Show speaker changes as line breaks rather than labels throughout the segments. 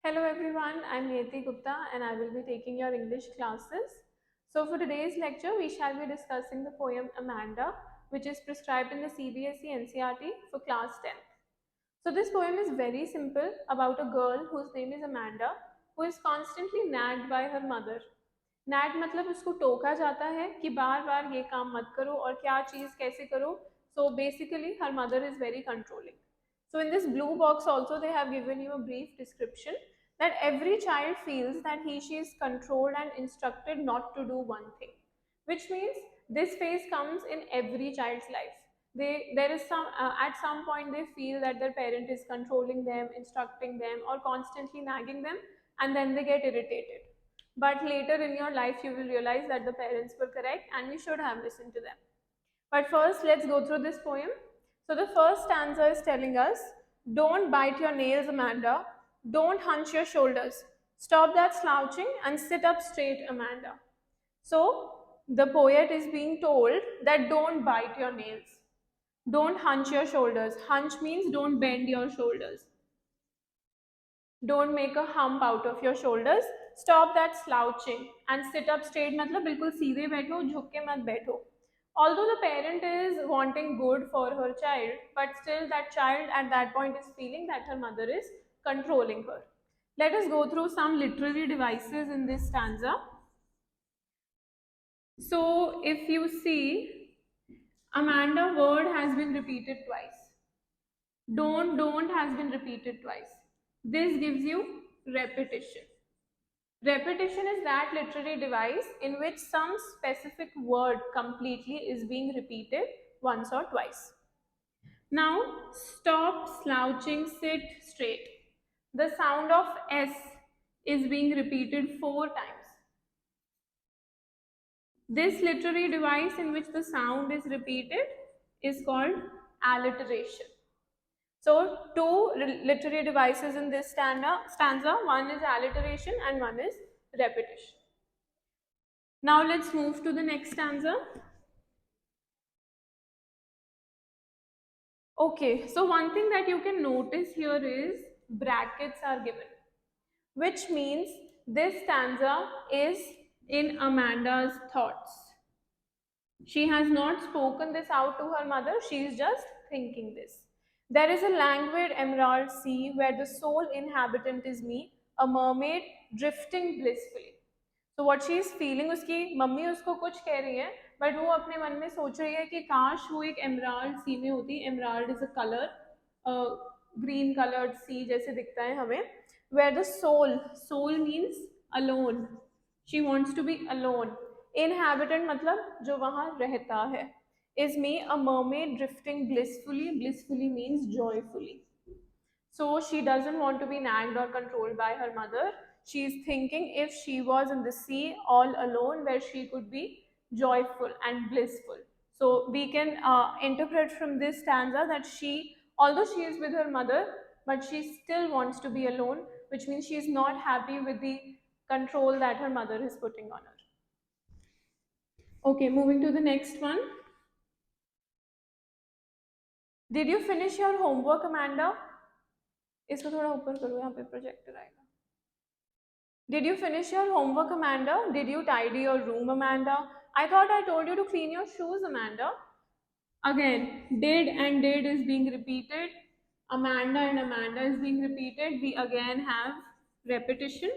Hello everyone, I'm Niyati Gupta and I will be taking your English classes. So for today's lecture, we shall be discussing the poem Amanda, which is prescribed in the CBSE NCERT for class 10th. So this poem is very simple about a girl whose name is Amanda, who is constantly nagged by her mother. Nag मतलब उसको टोका जाता है कि बार बार ये काम मत करो और क्या चीज़ कैसे करो. So basically her mother is very controlling. So in this blue box also they have given you a brief description that every child feels that she is controlled and instructed not to do one thing, which means this phase comes in every child's life. There is some at some point they feel that their parent is controlling them, instructing them, or constantly nagging them, and then they get irritated. But later in your life you will realize that the parents were correct and we should have listened to them. But first, let's go through this poem. So the first stanza is telling us, don't bite your nails, Amanda. Don't hunch your shoulders. Stop that slouching and sit up straight, Amanda. So the poet is being told that don't bite your nails. Don't hunch your shoulders. Hunch means don't bend your shoulders. Don't make a hump out of your shoulders. Stop that slouching and sit up straight. मतलब बिल्कुल सीधे बैठो, झुक के मत बैठो. Although the parent is wanting good for her child, but still that child at that point is feeling that her mother is controlling her. Let us go through some literary devices in this stanza. So if you see, Amanda word has been repeated twice. Don't has been repeated twice. This gives you repetition. Repetition is that literary device in which some specific word completely is being repeated once or twice. Now, stop slouching, sit straight. The sound of S is being repeated 4 times. This literary device in which the sound is repeated is called alliteration. So, two literary devices in this stanza, one is alliteration and one is repetition. Now let's move to the next stanza. Okay, so one thing that you can notice here is brackets are given, which means this stanza is in Amanda's thoughts. She has not spoken this out to her mother, she is just thinking this. There is a languid emerald sea where the sole inhabitant is me, a mermaid drifting blissfully. तो what she is feeling, उसकी mummy उसको कुछ कह रही है but वो अपने मन में सोच रही है कि काश वो एक एमराल्ड सी में होती. Emerald is a colour, green coloured sea जैसे दिखता है हमें. Where the sole, sole means alone, she wants to be alone. Inhabitant मतलब जो वहाँ रहता है. Is me a mermaid drifting blissfully, blissfully means joyfully. So she doesn't want to be nagged or controlled by her mother. She is thinking if she was in the sea all alone where she could be joyful and blissful. So we can interpret from this stanza that she, although she is with her mother, but she still wants to be alone, which means she is not happy with the control that her mother is putting on her. Okay, moving to the next one. Did you finish your homework, Amanda? इसको थोड़ा ऊपर करो, यहाँ पे projector आएगा. Did you finish your homework, Amanda? Did you tidy your room, Amanda? I thought I told you to clean your shoes, Amanda. Again, did and did is being repeated. Amanda and Amanda is being repeated. We again have repetition.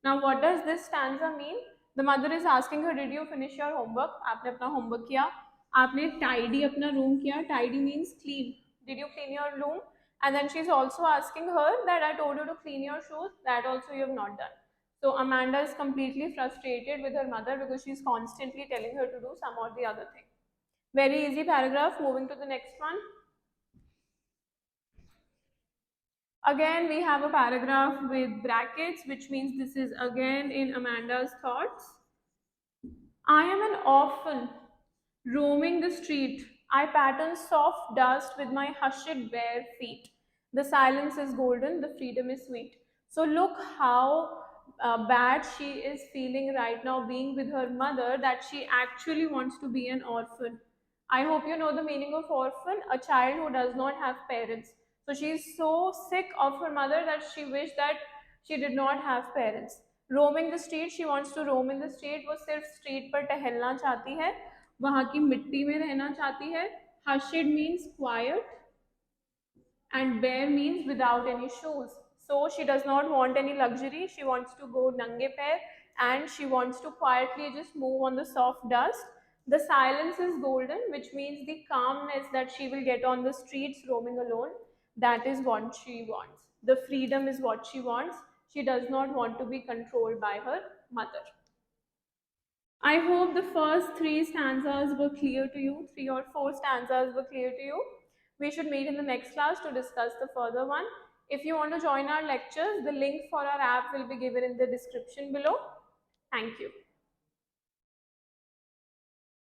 Now, what does this stanza mean? The mother is asking her, did you finish your homework? आपने अपना homework किया? आपने tidy अपना room किया? Tidy means clean. Did you clean your room? And then she's also asking her that I told you to clean your shoes. That also you have not done. So Amanda is completely frustrated with her mother because she's constantly telling her to do some or the other thing. Very easy paragraph. Moving to the next one. Again, we have a paragraph with brackets, which means this is again in Amanda's thoughts. I am an orphan roaming the street. I pattern soft dust with my hushed bare feet. The silence is golden, the freedom is sweet. So look how bad she is feeling right now being with her mother, that she actually wants to be an orphan. I hope you know the meaning of orphan, a child who does not have parents. So she is so sick of her mother that she wished that She did not have parents. Roaming the street, she wants to roam in the street. वो सिर्फ street पर टहलना चाहती है, वहाँ की मिट्टी में रहना चाहती है. Hushid means quiet and bare means without any shoes. So she does not want any luxury. She wants to go nange pair and she wants to quietly just move on the soft dust. The silence is golden, which means the calmness that she will get on the streets roaming alone. That is what she wants. The freedom is what she wants. She does not want to be controlled by her mother. I hope the first three stanzas were clear to you, three or four stanzas were clear to you. We should meet in the next class to discuss the further one. If you want to join our lectures, the link for our app will be given in the description below. Thank you.